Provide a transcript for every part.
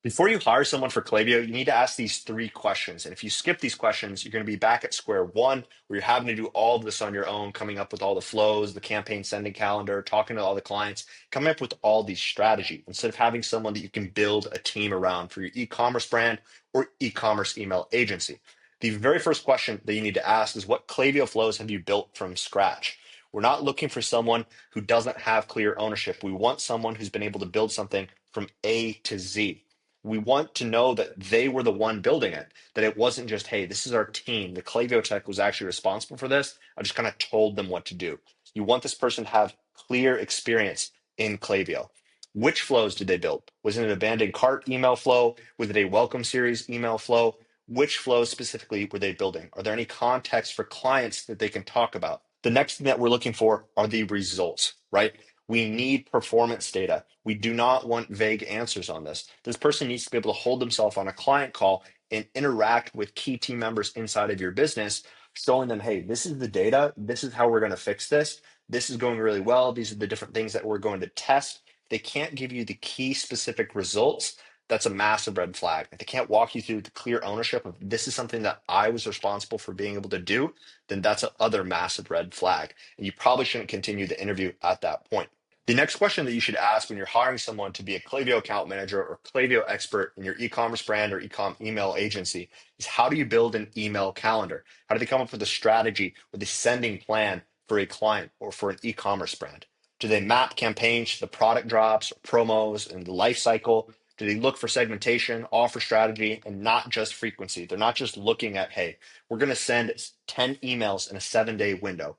Before you hire someone for Klaviyo, you need to ask these three questions. And if you skip these questions, you're going to be back at square one, where you're having to do all of this on your own, coming up with all the flows, the campaign sending calendar, talking to all the clients, coming up with all these strategy instead of having someone that you can build a team around for your e-commerce brand or e-commerce email agency. The very first question that you need to ask is, what Klaviyo flows have you built from scratch? We're not looking for someone who doesn't have clear ownership. We want someone who's been able to build something from A to Z. We want to know that they were the one building it, that it wasn't just, hey, this is our team. The Klaviyo tech was actually responsible for this. I just kind of told them what to do. You want this person to have clear experience in Klaviyo. Which flows did they build? Was it an abandoned cart email flow? Was it a welcome series email flow? Which flows specifically were they building? Are there any contexts for clients that they can talk about? The next thing that we're looking for are the results, right? We need performance data. We do not want vague answers on this. This person needs to be able to hold themselves on a client call and interact with key team members inside of your business, showing them, hey, this is the data. This is how we're going to fix this. This is going really well. These are the different things that we're going to test. They can't give you the key specific results. That's a massive red flag. If they can't walk you through the clear ownership of, this is something that I was responsible for being able to do, then that's another massive red flag. And you probably shouldn't continue the interview at that point. The next question that you should ask when you're hiring someone to be a Klaviyo account manager or Klaviyo expert in your e-commerce brand or e-com email agency is, how do you build an email calendar? How do they come up with a strategy or the sending plan for a client or for an e-commerce brand? Do they map campaigns to the product drops or promos and the life cycle? Do they look for segmentation, offer strategy, and not just frequency? They're not just looking at, hey, we're going to send 10 emails in a 7-day window.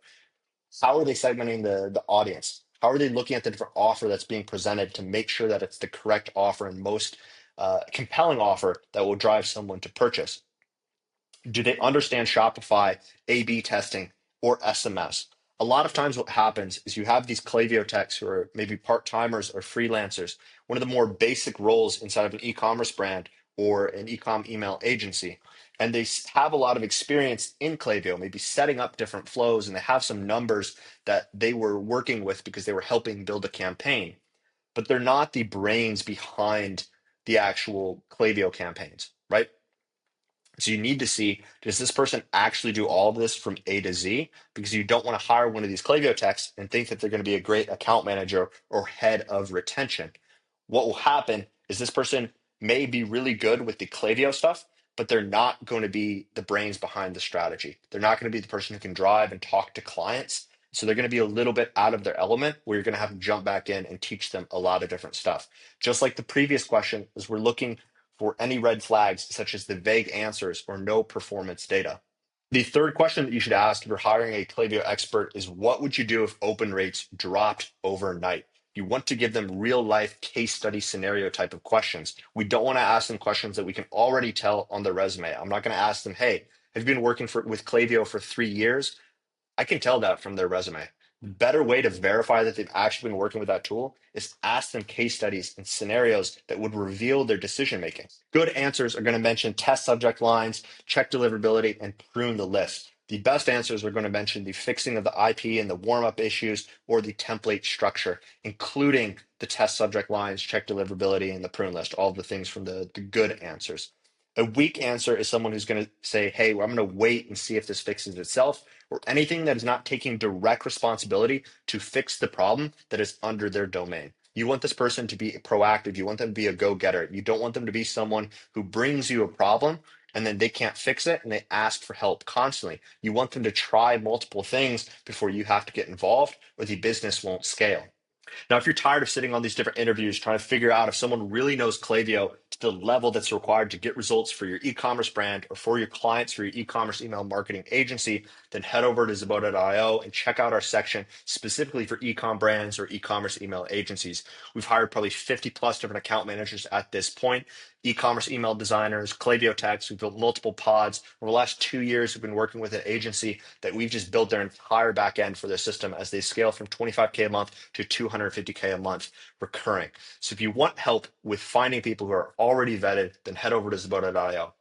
How are they segmenting the audience? How are they looking at the different offer that's being presented to make sure that it's the correct offer and most compelling offer that will drive someone to purchase? Do they understand Shopify, A/B testing, or SMS? A lot of times, what happens is you have these Klaviyo techs who are maybe part timers or freelancers. One of the more basic roles inside of an e commerce brand or an e-com email agency. And they have a lot of experience in Klaviyo, maybe setting up different flows, and they have some numbers that they were working with because they were helping build a campaign, but they're not the brains behind the actual Klaviyo campaigns, right? So you need to see, does this person actually do all of this from A to Z? Because you don't want to hire one of these Klaviyo techs and think that they're going to be a great account manager or head of retention. What will happen is this person may be really good with the Klaviyo stuff, but they're not going to be the brains behind the strategy. They're not going to be the person who can drive and talk to clients. So they're going to be a little bit out of their element, where you're going to have to jump back in and teach them a lot of different stuff. Just like the previous question, is we're looking for any red flags, such as the vague answers or no performance data. The third question that you should ask if you're hiring a Klaviyo expert is, what would you do if open rates dropped overnight? You want to give them real life case study scenario type of questions. We don't want to ask them questions that we can already tell on their resume. I'm not going to ask them, hey, have you been working with Klaviyo for 3 years? I can tell that from their resume. The better way to verify that they've actually been working with that tool is ask them case studies and scenarios that would reveal their decision making. Good answers are going to mention test subject lines, check deliverability, and prune the list. The best answers are going to mention the fixing of the IP and the warm up issues, or the template structure, including the test subject lines, check deliverability, and the prune list, all of the things from the good answers. A weak answer is someone who's going to say, hey, well, I'm going to wait and see if this fixes itself, or anything that is not taking direct responsibility to fix the problem that is under their domain. You want this person to be proactive. You want them to be a go-getter. You don't want them to be someone who brings you a problem and then they can't fix it and they ask for help constantly. You want them to try multiple things before you have to get involved, or the business won't scale. Now, if you're tired of sitting on these different interviews trying to figure out if someone really knows Klaviyo to the level that's required to get results for your e-commerce brand or for your clients for your e-commerce email marketing agency, then head over to Zabota.io and check out our section specifically for e-com brands or e-commerce email agencies. We've hired probably 50 plus different account managers at this point, e-commerce email designers, Klaviyo techs. We've built multiple pods. Over the last 2 years, we've been working with an agency that we've just built their entire back end for their system as they scale from 25K a month to 250K a month recurring. So if you want help with finding people who are already vetted, then head over to Zabota.io.